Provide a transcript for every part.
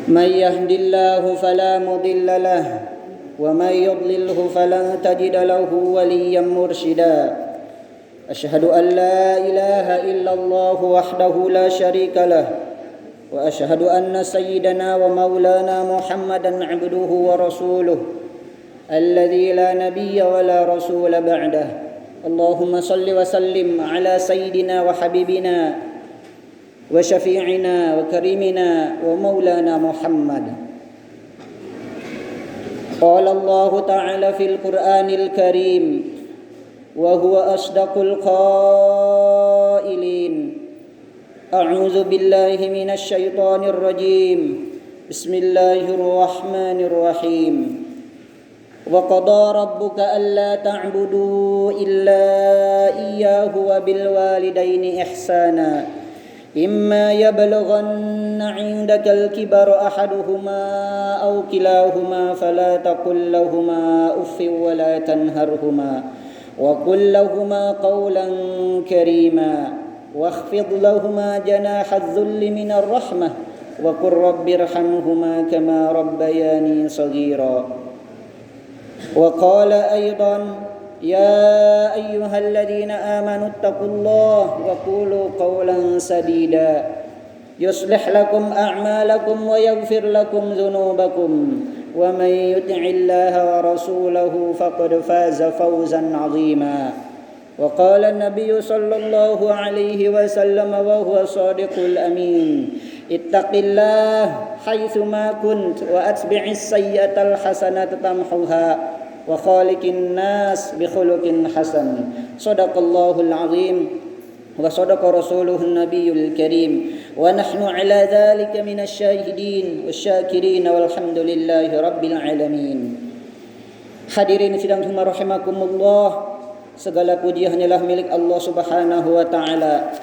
من يهد الله فلا مضل له ومن يضلله فلن تجد له وليا مرشدا. أشهد أن لا إله إلا الله وحده لا شريك له وأشهد أن سيدنا ومولانا محمدا عبده ورسوله الذي لا نبي ولا رسول بعده. اللهم صل وسلم على سيدنا وحبيبنا وشفيعنا وكريمنا ومولانا محمد. قال الله تعالى في القرآن الكريم وهو أصدق القائلين: أعوذ بالله من الشيطان الرجيم. بسم الله الرحمن الرحيم. وقضى ربك ألا تعبدوا إلا إياه وبالوالدين إحسانا إما يبلغن عندك الكبر أحدهما أو كلاهما فلا تقل لهما أف ولا تنهرهما وقل لهما قولا كريما واخفض لهما جناح الذل من الرحمة وقل رب ارحمهما كما ربياني صغيرا. وقال أيضا: يا أيها الذين آمنوا اتقوا الله وقولوا قولا سديدا يصلح لكم أعمالكم ويغفر لكم ذنوبكم ومن يطع الله ورسوله فقد فاز فوزا عظيما. وقال النبي صلى الله عليه وسلم وهو صادق الأمين: اتق الله حيثما كنت وأتبع السيئة الحسنة تمحها وخالق الناس بخلق حسن. صدق الله العظيم وصدق رسوله النبي الكريم ونحن على ذلك من الشاهدين والشاكرين والحمد لله رب العالمين. Hadirin sidang Jumat rahimakumullah, segala puji hanyalah milik Allah Subhanahu wa taala.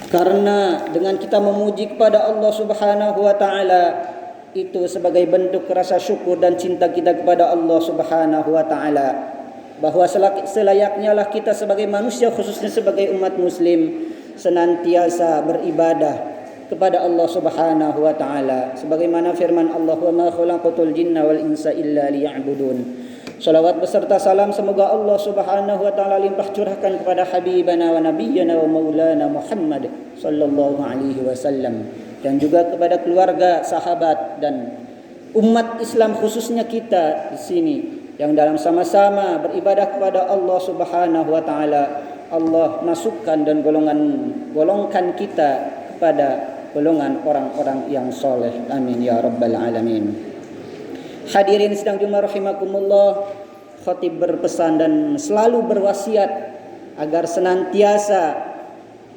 Karena dengan kita memuji kepada Allah Subhanahu wa taala itu sebagai bentuk rasa syukur dan cinta kita kepada Allah Subhanahu wa taala, bahwa selayaknya lah kita sebagai manusia, khususnya sebagai umat muslim, senantiasa beribadah kepada Allah Subhanahu wa taala sebagaimana firman Allah, wa ma khalaqatul jinna wal insa illa liya'budun. Salawat beserta salam semoga Allah Subhanahu wa taala limpah curahkan kepada habibana wa nabiyyana wa maulana Muhammad sallallahu alaihi wasallam, dan juga kepada keluarga, sahabat dan umat Islam, khususnya kita di sini yang dalam sama-sama beribadah kepada Allah Subhanahu wa taala. Allah masukkan dan golongkan kita kepada golongan orang-orang yang soleh. Amin ya rabbal alamin. Hadirin sedang Jumat rahimakumullah, khatib berpesan dan selalu berwasiat agar senantiasa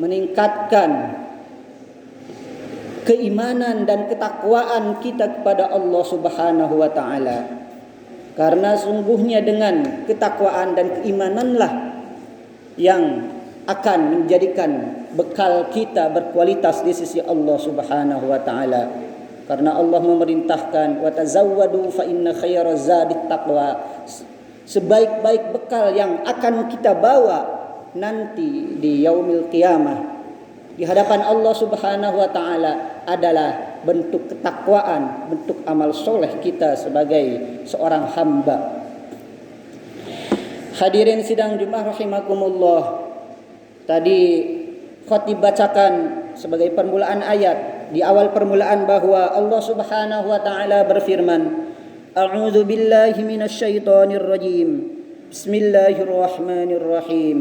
meningkatkan keimanan dan ketakwaan kita kepada Allah Subhanahu wa taala. Karena sungguhnya dengan ketakwaan dan keimananlah yang akan menjadikan bekal kita berkualitas di sisi Allah Subhanahu wa taala. Karena Allah memerintahkan, wa tazawwadu fa inna khairaz zadit taqwa. Sebaik-baik bekal yang akan kita bawa nanti di yaumil qiyamah di hadapan Allah Subhanahu wa taala adalah bentuk ketakwaan, bentuk amal soleh kita sebagai seorang hamba. Hadirin sidang Jumat rahimakumullah, tadi khatib bacakan sebagai permulaan ayat di awal permulaan bahwa Allah Subhanahu wa taala berfirman, A'udzu billahi minasyaitonir rajim. Bismillahirrahmanirrahim.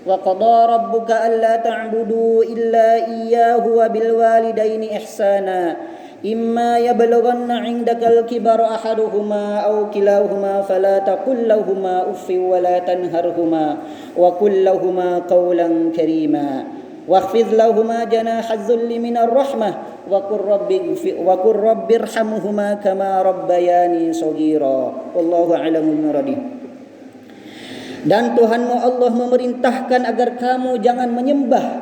Wa qadha rabbuka alla ta'budu illa iyyahu wa bil walidaini ihsana. Imma yablughanna 'indakal kibara ahaduhuma aw kilahuma fala taqul lahumu uffin wa la tanharhuma wa qul lahumu qawlan karima. واخفض لهما جناح الذل من الرحمة وقل رب ارحمهما كما ربياني صغيرا والله أعلم بمراده. Dan Tuhanmu Allah memerintahkan agar kamu jangan menyembah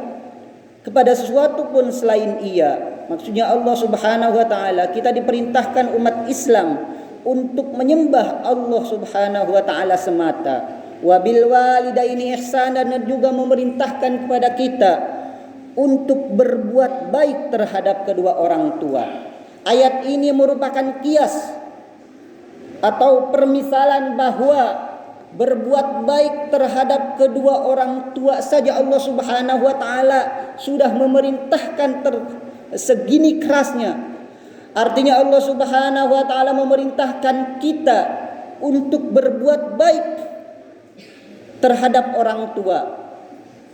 kepada sesuatu pun selain Ia. Maksudnya Allah Subhanahu wa taala, kita diperintahkan umat Islam untuk menyembah Allah Subhanahu wa taala semata. Wabil walidaini ihsanan, dan juga memerintahkan kepada kita untuk berbuat baik terhadap kedua orang tua. Ayat ini merupakan kias atau permisalan bahwa berbuat baik terhadap kedua orang tua saja Allah Subhanahu wa taala sudah memerintahkan segini kerasnya. Artinya Allah Subhanahu wa taala memerintahkan kita untuk berbuat baik terhadap orang tua.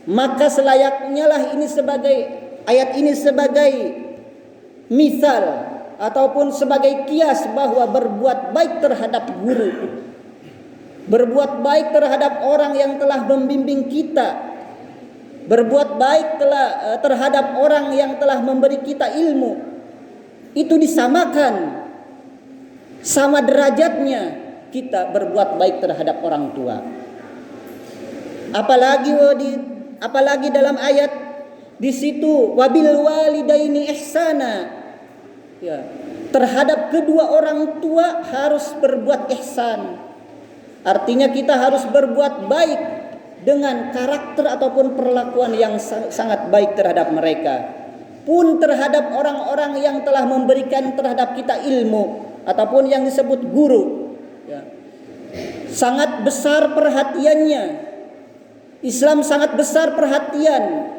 Maka selayaknya lah ayat ini sebagai misal ataupun sebagai kias bahwa berbuat baik terhadap guru, berbuat baik terhadap orang yang telah membimbing kita, berbuat baik terhadap orang yang telah memberi kita ilmu, itu disamakan, sama derajatnya kita berbuat baik terhadap orang tua. Apalagi dalam ayat di situ wabil walidaini ihsana, ya, terhadap kedua orang tua harus berbuat ihsan. Artinya kita harus berbuat baik dengan karakter ataupun perlakuan yang sangat baik terhadap mereka. Pun terhadap orang-orang yang telah memberikan terhadap kita ilmu ataupun yang disebut guru, ya, sangat besar perhatiannya. Islam sangat besar perhatian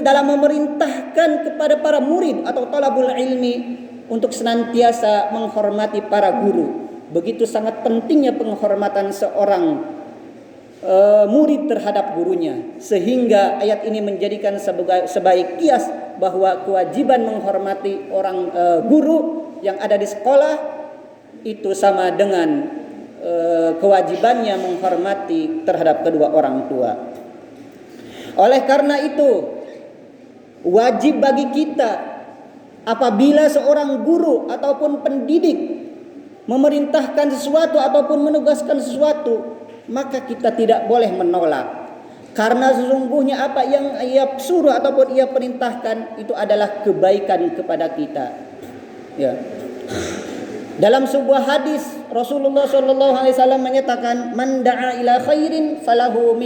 dalam memerintahkan kepada para murid atau talabul ilmi untuk senantiasa menghormati para guru. Begitu sangat pentingnya penghormatan seorang murid terhadap gurunya, sehingga ayat ini menjadikan sebagai kias bahwa kewajiban menghormati orang guru yang ada di sekolah itu sama dengan kewajibannya menghormati terhadap kedua orang tua. Oleh karena itu, wajib bagi kita apabila seorang guru ataupun pendidik memerintahkan sesuatu ataupun menugaskan sesuatu, maka kita tidak boleh menolak. Karena sesungguhnya apa yang ia suruh ataupun ia perintahkan itu adalah kebaikan kepada kita. Ya. Dalam sebuah hadis Rasulullah SAW menyatakan, man da'a ila khairin falahu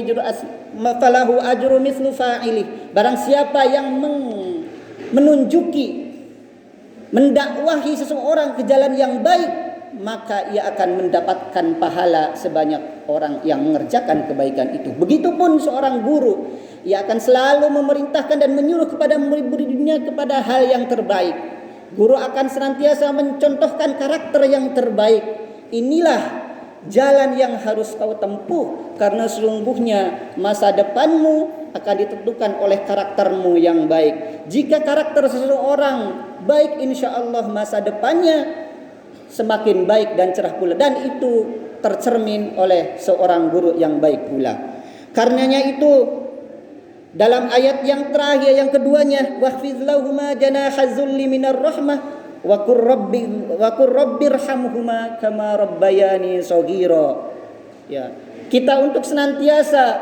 ajru mithlu fa'ilih. Barang siapa yang mendakwahi seseorang ke jalan yang baik, maka ia akan mendapatkan pahala sebanyak orang yang mengerjakan kebaikan itu. Begitupun seorang guru, ia akan selalu memerintahkan dan menyuruh kepada murid-muridnya kepada hal yang terbaik. Guru akan senantiasa mencontohkan karakter yang terbaik. Inilah jalan yang harus kau tempuh, karena sesungguhnya masa depanmu akan ditentukan oleh karaktermu yang baik. Jika karakter seseorang baik, insya Allah masa depannya semakin baik dan cerah pula, dan itu tercermin oleh seorang guru yang baik pula. Karenanya itu dalam ayat yang terakhir, yang keduanya, wahfiz lahuma janaha zulli minar rahmah wa qur rabbirhamhuma kama rabbayani shaghira. Ya, kita untuk senantiasa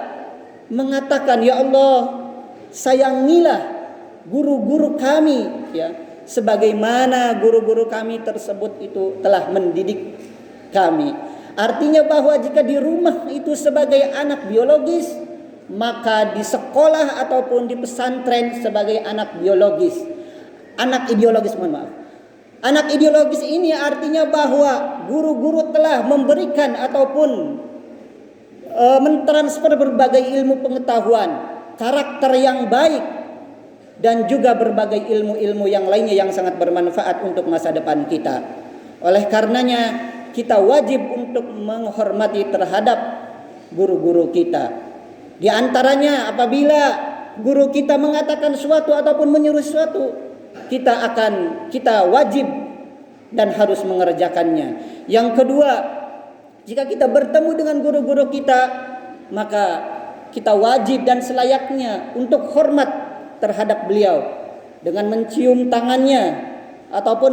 mengatakan, ya Allah, sayangilah guru-guru kami, ya, sebagaimana guru-guru kami tersebut itu telah mendidik kami. Artinya bahwa jika di rumah itu sebagai anak biologis, maka di sekolah ataupun di pesantren sebagai anak biologis. Anak ideologis, mohon maaf. Anak ideologis ini artinya bahwa guru-guru telah memberikan ataupun mentransfer berbagai ilmu pengetahuan, karakter yang baik, dan juga berbagai ilmu-ilmu yang lainnya yang sangat bermanfaat untuk masa depan kita. Oleh karenanya kita wajib untuk menghormati terhadap guru-guru kita. Di antaranya apabila guru kita mengatakan sesuatu ataupun menyuruh sesuatu, kita wajib dan harus mengerjakannya. Yang kedua, jika kita bertemu dengan guru-guru kita, maka kita wajib dan selayaknya untuk hormat terhadap beliau dengan mencium tangannya ataupun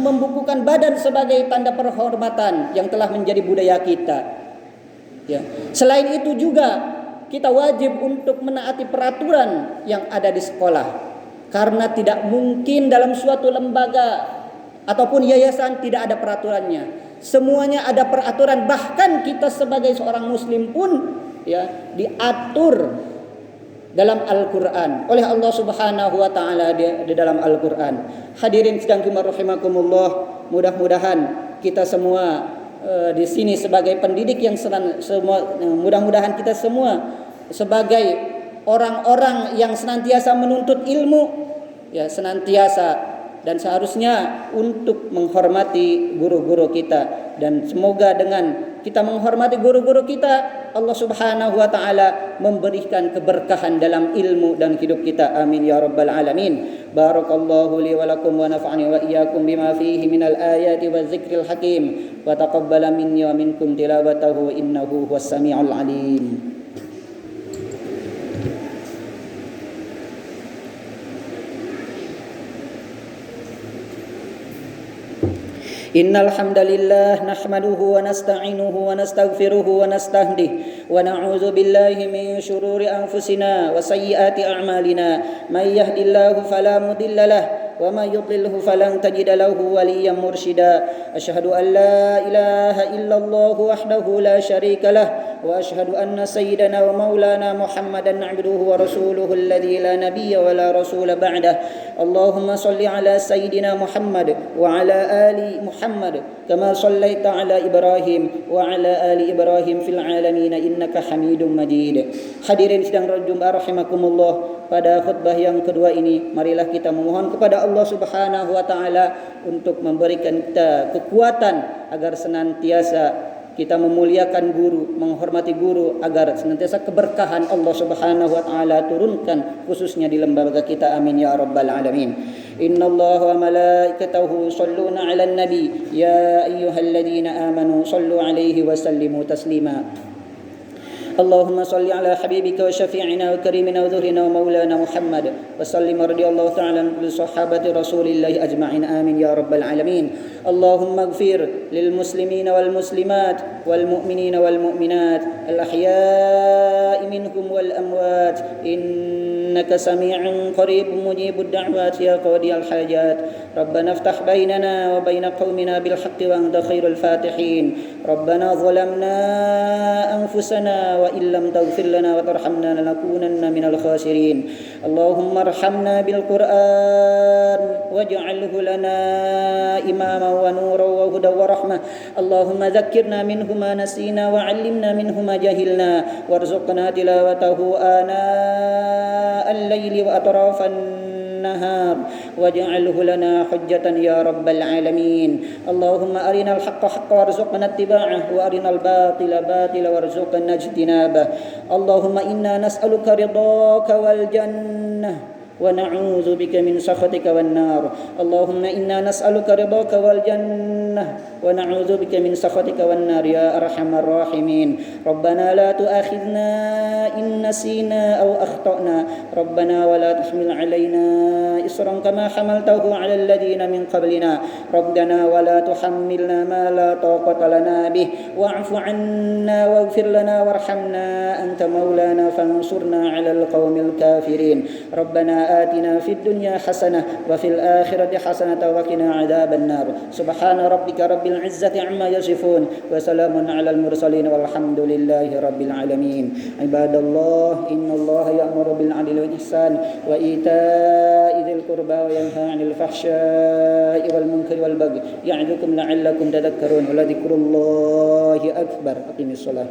membukukan badan sebagai tanda penghormatan yang telah menjadi budaya kita. Ya. Selain itu juga kita wajib untuk menaati peraturan yang ada di sekolah, karena tidak mungkin dalam suatu lembaga ataupun yayasan tidak ada peraturannya. Semuanya ada peraturan, bahkan kita sebagai seorang muslim pun, ya, diatur dalam Al-Quran oleh Allah Subhanahu wa taala di dalam Al-Quran. Hadirin sedang rahimakumullah, mudah-mudahan kita semua di sini sebagai pendidik yang semua, mudah-mudahan kita semua sebagai orang-orang yang senantiasa menuntut ilmu, ya senantiasa dan seharusnya untuk menghormati guru-guru kita, dan semoga dengan kita menghormati guru-guru kita, Allah Subhanahu wa taala memberikan keberkahan dalam ilmu dan hidup kita. Amin ya rabbal alamin. Barakallahu li wa lakum wa nafa'ani wa iyyakum bima fihi minal ayati wa dzikril hakim wa taqabbala minni wa minkum tilawatahu innahu huwas samiul alim. إن الحمد لله نحمده ونستعينه ونستغفره ونستهديه ونعوذ بالله من شرور أنفسنا وسيئات أعمالنا من يهد الله فلا مضل له ومن يضلله فلن تجد له وليا مرشدا أشهد أن لا إله إلا الله وحده لا شريك له وأشهد أن سيدنا ومولانا محمدا عبده ورسوله الذي لا نبي ولا رسول بعده اللهم صل على سيدنا محمد وعلى آل محمد كما صليت على إبراهيم وعلى آل إبراهيم في العالمين إنك حميد مجيد. Hadirin sedang berjumpa rahimakumullah, pada khutbah yang kedua ini marilah kita memohon kepada Allah Subhanahu wa taala untuk memberikan kita kekuatan agar senantiasa kita memuliakan guru, menghormati guru, agar senantiasa keberkahan Allah Subhanahu wa taala turunkan khususnya di lembaga kita. Amin ya rabbal alamin. Innallaha wa malaikatahu yusholluna 'alan nabi ya ayyuhalladzina amanu shallu 'alaihi wa sallimu taslima. اللهم صل على حبيبك وشفيعنا وكريمنا وذرنا ومولانا محمد وسلم رضي الله تعالى عن كل صحابة رسول الله أجمعين. آمين يا رب العالمين. اللهم اغفر للمسلمين والمسلمات والمؤمنين والمؤمنات الأحياء منهم والأموات إنك سميع قريب مجيب الدعوات يا قاضي الحاجات. ربنا افتح بيننا وبين قومنا بالحق وأنت خير الفاتحين. ربنا ظلمنا أنفسنا وإن لم تغفر لنا وترحمنا لنكونن من الخاسرين. اللهم ارحمنا بالقرآن واجعله لنا إماما ونورا وهدى ورحمة. اللهم ذكرنا منه ما نسينا وعلمنا منه ما جهلنا وارزقنا تلاوته آناء الليل وأطراف النهار واجعله لنا حجة يا رب العالمين. اللهم أرنا الحق حقا وارزقنا اتباعه وأرنا الباطل باطلا وارزقنا اجتنابه. اللهم إنا نسألك رضاك والجنة ونعوذ بك من سخطك والنار. اللهم إنا نسألك رضاك والجنة ونعوذ بك من سخطك والنار يا أرحم الراحمين. ربنا لا تؤاخذنا إن نسينا أو أخطأنا ربنا ولا تحمل علينا إصرا كما حملته على الذين من قبلنا ربنا ولا تحملنا ما لا طاقة لنا به واعف عنا واغفر لنا وارحمنا أنت مولانا فانصرنا على القوم الكافرين. ربنا آتنا في الدنيا حسنة وفي الآخرة حسنة وقنا عذاب النار. سبحان ربك رب العزة عما يصفون وسلام على المرسلين والحمد لله رب العالمين. عباد الله إن الله يأمر بالعدل والإحسان وإيتاء ذي القربى وينهى عن الفحشاء والمنكر والبغي يعظكم لعلكم تذكرون ولذكر الله أكبر. أقم الصلاة.